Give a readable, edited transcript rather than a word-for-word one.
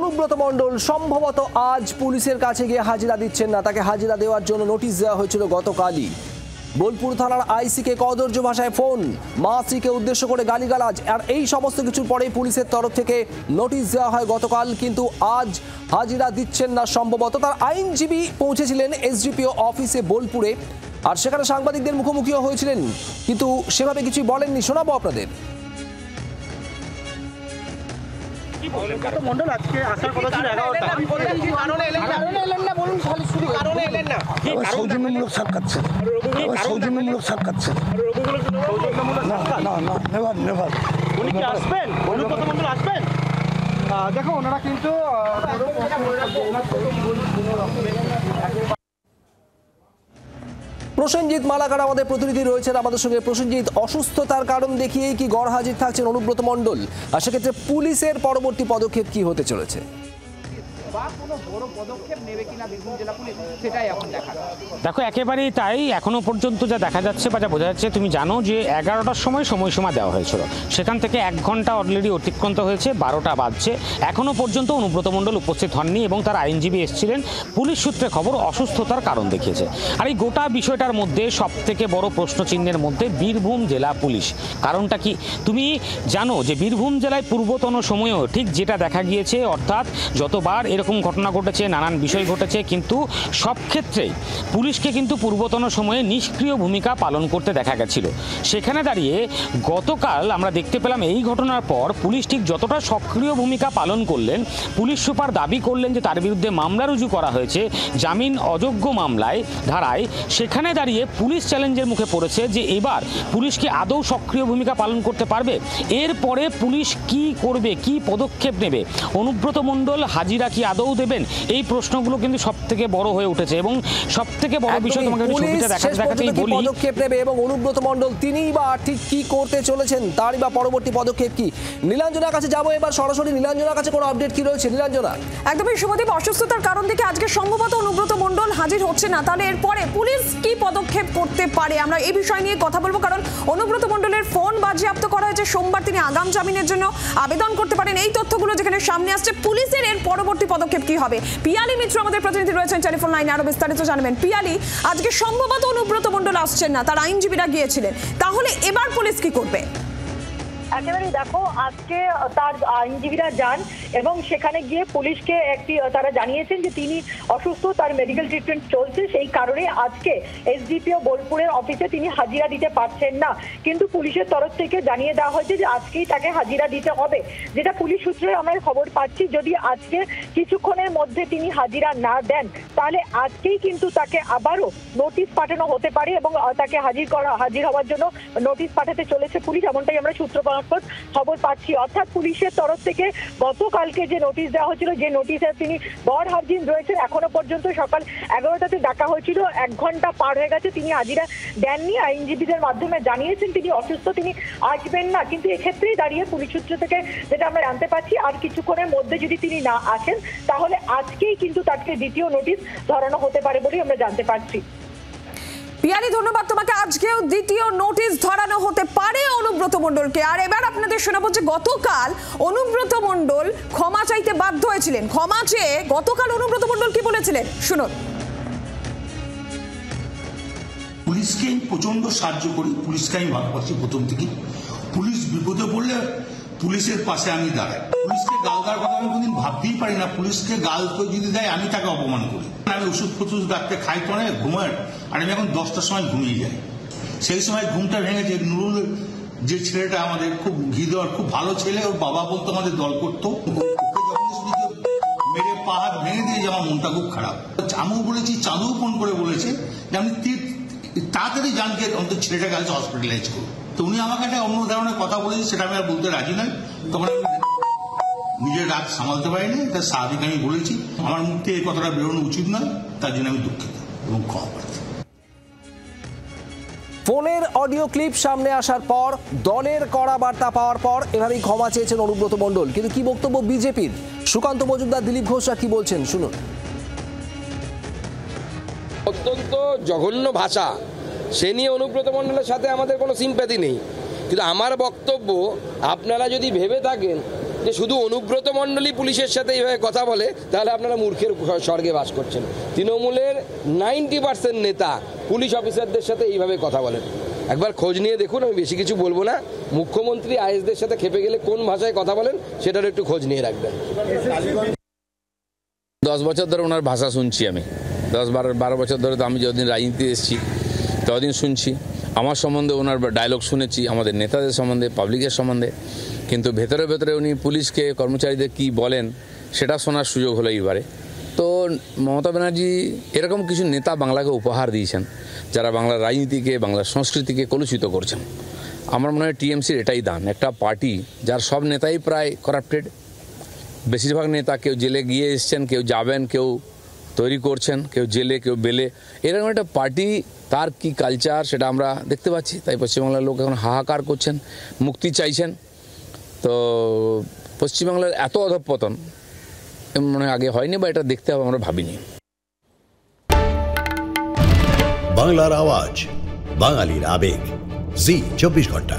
অনুব্রত মণ্ডল সম্ভবত আজ পুলিশের কাছে গিয়ে হাজিরা দিচ্ছেন না। তাকে হাজিরা দেওয়ার জন্য নোটিশ দেওয়া হয়েছিল গতকালই। বোলপুর থানার আইসিকে কদর্য ভাষায় ফোন, মা স্ত্রীকে উদ্দেশ্য করে গালিগালাজ, আর এই সমস্ত কিছুর পরেই পুলিশের তরফ থেকে নোটিশ দেওয়া হয় গতকাল। কিন্তু আজ হাজিরা দিচ্ছেন না সম্ভবত। তার আইনজীবী পৌঁছেছিলেন এসডিপিও অফিসে বোলপুরে, আর সেখানে সাংবাদিকদের মুখোমুখিও হয়েছিলেন, কিন্তু সেভাবে কিছুই বলেননি। শোনাবো আপনাদের। মন্ডল আজকে আসার কথা ছিল 11টা, সৌজন্যমূলক সাক্ষাৎ ছিল, সৌজন্যমূলক সাক্ষাৎ ছিল। নেভার উনি কি আসবেন? অনুব্রত মন্ডল আসবেন? দেখো ওনারা কিন্তু প্রসেনজিৎ মালাকার আমাদের প্রতিনিধি রয়েছেন আমাদের সঙ্গে। প্রসেনজিৎ, অসুস্থতার কারণ দেখিয়েই কি গড় হাজির থাকছেন অনুব্রত মণ্ডল? আর সেক্ষেত্রে পুলিশের পরবর্তী পদক্ষেপ কি হতে চলেছে? দেখো, একেবারেই তাই। এখনো পর্যন্ত যা দেখা যাচ্ছে বা যা বোঝা যাচ্ছে, তুমি জানো যে 11টার সময় সময়সীমা দেওয়া হয়েছিল, সেখান থেকে 1 ঘন্টা অলরেডি অতিক্রান্ত হয়েছে, 12টা বাজছে। এখনো পর্যন্ত অনুব্রত মণ্ডল উপস্থিত হননি এবং তার আইনজীবী এসেছিলেন। পুলিশ সূত্রে খবর অসুস্থতার কারণ দেখিয়েছে। আর এই গোটা বিষয়টার মধ্যে সব থেকে বড় প্রশ্নচিহ্নের মধ্যে বীরভূম জেলা পুলিশ। কারণটা কি তুমি জানো যে বীরভূম জেলায় পূর্বতন সময়েও ঠিক যেটা দেখা গিয়েছে, অর্থাৎ যতবার এরকম ঘটনা ঘটেছে, নানান বিষয় ঘটেছে, কিন্তু সব ক্ষেত্রেই পুলিশকে কিন্তু পূর্বতন সময়ে নিষ্ক্রিয় ভূমিকা পালন করতে দেখা গেছিল। সেখানে দাঁড়িয়ে গতকাল আমরা দেখতে পেলাম এই ঘটনার পর পুলিশ ঠিক যতটা সক্রিয় ভূমিকা পালন করলেন, পুলিশ সুপার দাবি করলেন যে তার বিরুদ্ধে মামলা রুজু করা হয়েছে জামিন অযোগ্য মামলায় ধারায়। সেখানে দাঁড়িয়ে পুলিশ চ্যালেঞ্জের মুখে পড়েছে যে এবার পুলিশ কি আদৌ সক্রিয় ভূমিকা পালন করতে পারবে? এরপরে পুলিশ কি করবে, কি পদক্ষেপ নেবে? অনুব্রত মণ্ডল হাজিরা কি আদৌ দেবেন? এই প্রশ্নগুলো কিন্তু সব থেকে বড় হয়ে উঠেছে। এবং সব থেকে বড় বিষয়, তোমাকে ছবিটা দেখাতেই বলি, পদক্ষেপ নেবে এবং অনুব্রত মণ্ডল তিনিই বা ঠিক কি করতে চলেছেন, তারই বা পরবর্তী পদক্ষেপ কি? নীলাঞ্জনার কাছে যাবো এবার সরাসরি। নীলাঞ্জনার কাছে কোনো আপডেট কি রয়েছে? নীলাঞ্জনা। একদমই শুভদীপ, অসুস্থতার কারণ থেকে আজকে সম্ভবত অনুব্রত মণ্ডল হাজির হচ্ছে না। তাহলে এরপরে পুলিশ কি পদক্ষেপ করতে পারে, আমরা এই বিষয় নিয়ে কথা বলবো। কারণ অনুব্রত মণ্ডলের ফোন বাজেয়াপ্ত করা হয়েছে, সোমবার তিনি আগাম জামিনের জন্য আবেদন করতে পারেন। এই তথ্যগুলো যেখানে সামনে আসছে, পুলিশের এর পরবর্তী পদক্ষেপ কি হবে? পিয়ালি মিত্র আমাদের প্রতিনিধি রয়েছেন টেলিফোন লাইনে, আরো বিস্তারিত জানবেন। পিয়ালি, আজকে সম্ভবত অনুব্রত মণ্ডল আসছেন না, তার আইনজীবীরা গিয়েছিলেন, তাহলে এবার পুলিশ কি করবে? একেবারে দেখো, আজকে তার আইনজীবীরা যান এবং সেখানে গিয়ে পুলিশকে তারা জানিয়েছেন যে তিনি অসুস্থ, তার মেডিকেল ট্রিটমেন্ট চলছে, সেই কারণে আজকে এসডিপিও বোলপুরের অফিসে তিনি হাজিরা দিতে পারছেন না। কিন্তু পুলিশের তরফ থেকে জানিয়ে দেওয়া হয়েছে যে আজকেই তাকে হাজিরা দিতে হবে। যেটা পুলিশ সূত্রে আমরা খবর পাচ্ছি, যদি আজকে কিছুক্ষণের মধ্যে তিনি হাজিরা না দেন, তাহলে আজকেই কিন্তু তাকে আবারও নোটিশ পাঠানো হতে পারে এবং তাকে হাজির হওয়ার জন্য নোটিশ পাঠাতে চলেছে পুলিশ, এমনটাই আমরা সূত্র খবর পাচ্ছি। অর্থাৎ পুলিশের তরফ থেকে গতকালকে যে নোটিশ দেওয়া হয়েছিল, যে নোটিশে তিনি গড় হাজির রয়েছেন, এখনো পর্যন্ত সকাল 11টাতে ডাকা হয়েছিল, 1 ঘন্টা পার হয়ে গেছে, তিনি হাজিরা দেননি। আইনজীবীদের মাধ্যমে জানিয়েছেন তিনি অসুস্থ, তিনি আসবেন না। কিন্তু এক্ষেত্রেই দাঁড়িয়ে পুলিশ সূত্র থেকে যেটা আমরা জানতে পারছি, আর কিছুক্ষণের মধ্যে যদি তিনি না আসেন, তাহলে আজকেই কিন্তু তাকে দ্বিতীয় নোটিশ ধরানো হতে পারে বলেই আমরা জানতে পারছি। পিয়ালি, ধন্যবাদ তোমাকে। আজকেও দ্বিতীয় নোটিশ ধরানো হতে পারে অনুব্রত মণ্ডলকে। আর এবার আপনাদের শোনাবো যে গতকাল অনুব্রত মণ্ডল ক্ষমা চাইতে বাধ্য হয়েছিলেন। ক্ষমা চেয়ে গতকাল অনুব্রত মণ্ডল কি বলেছিলেন শুনুন। পুলিশকে আমি প্রচন্ড সাহায্য করি, পুলিশকে আমি ভালোবাসি প্রথম থেকেই। পুলিশ বিপদে পড়লে পুলিশের পাশে আমি দাঁড়াই। পুলিশকে গাল দেওয়ার কথা আমি কোনদিন ভাবতেই পারি না। পুলিশকে গাল যদি দেয়, আমি তাকে অপমান করি। আমি ওষুধ ফষুধ রাখতে খাই তো না, ঘুমাই, আর আমি এখন 10টার সময় ঘুমিয়ে যাই। সেই সময় ঘুমটা ভেঙেছে নুরুল, যে ছেলেটা আমাদের খুব ঘি দেওয়ার খুব ভালো ছেলে, ওর বাবা বলতো আমাদের দল করতো, মেরে পা হাত ভেঙে দিয়ে আমার মনটা খুব খারাপ। আমি বলেছি, চাঁদু ফোন করে বলেছে যে আমি তাড়াতাড়ি জানকে অন্তত ছেলেটাকে আজ হসপিটালাইজ করবো। তো উনি আমাকে একটা অন্য ধরনের কথা বলেছে, সেটা আমি আর বলতে রাজি নই। তখন আমি নিজের রাগ সামালতে পারিনি, তার স্বাভাবিক আমি বলেছি। আমার মুখ থেকে এই কথাটা বেরোনো উচিত নয়, তার জন্য আমি দুঃখিত এবং ক্ষমা প্রার্থী। ফোনের অডিও ক্লিপ সামনে আসার পর, দলের কড়া বার্তা পাওয়ার পর এভাবেই ক্ষমা চেয়েছেন অনুব্রত মণ্ডল। কিন্তু কি বক্তব্য বিজেপির? সুকান্ত মজুমদার, দিলীপ ঘোষরা কি বলছেন শুনুন। অত্যন্ত জঘন্য ভাষা, সে নিয়ে অনুব্রত মণ্ডলের সাথে আমাদের কোনো সিম্প্যাথি নেই। কিন্তু আমার বক্তব্য, আপনারা যদি ভেবে থাকেন যে শুধু অনুব্রত মণ্ডলী পুলিশের সাথে এইভাবে কথা বলে, তাহলে আপনারা মূর্খের স্বর্গে বাস করছেন। তৃণমূলের 90% নেতা পুলিশ অফিসারদের সাথে এইভাবে কথা বলেন। একবার খোঁজ নিয়ে দেখুন, আমি বেশি কিছু বলবো না। মুখ্যমন্ত্রী আইএসদের সাথে খেপে গেলে কোন ভাষায় কথা বলেন সেটার একটু খোঁজ নিয়ে রাখবেন। 10 বছর ধরে ওনার ভাষা শুনছি আমি, 10-12 বছর ধরে তো আমি যতদিন রাজনীতি এসেছি ততদিন শুনছি। আমার সম্বন্ধে ওনার ডায়লগ শুনেছি, আমাদের নেতাদের সম্বন্ধে, পাবলিকের সম্বন্ধে, কিন্তু ভেতরে ভেতরে উনি পুলিশকে, কর্মচারীদের কি বলেন সেটা শোনার সুযোগ হলো এইবারে। তো মমতা ব্যানার্জি এরকম কিছু নেতা বাংলাকে উপহার দিয়েছেন যারা বাংলার রাজনীতিকে, বাংলার সংস্কৃতিকে কলুষিত করছেন। আমার মনে হয় টিএমসির এটাই দান, একটা পার্টি যার সব নেতাই প্রায় করাপ্টেড। বেশিরভাগ নেতা কেউ জেলে গিয়ে এসছেন, কেউ যাবেন, কেউ তৈরি করছেন, কেউ জেলে, কেউ বেলে। এরকম একটা পার্টি, তার কি কালচার সেটা আমরা দেখতে পাচ্ছি। তাই পশ্চিমবাংলার লোক এখন হাহাকার করছেন, মুক্তি চাইছেন। তো পশ্চিমবাংলার এত অধঃপতন মনে হয় আগে হয়নি, বা এটা দেখতে হবে আমরা ভাবিনি। বাংলার আওয়াজ, বাঙালির আবেগ, জি 24 ঘন্টা।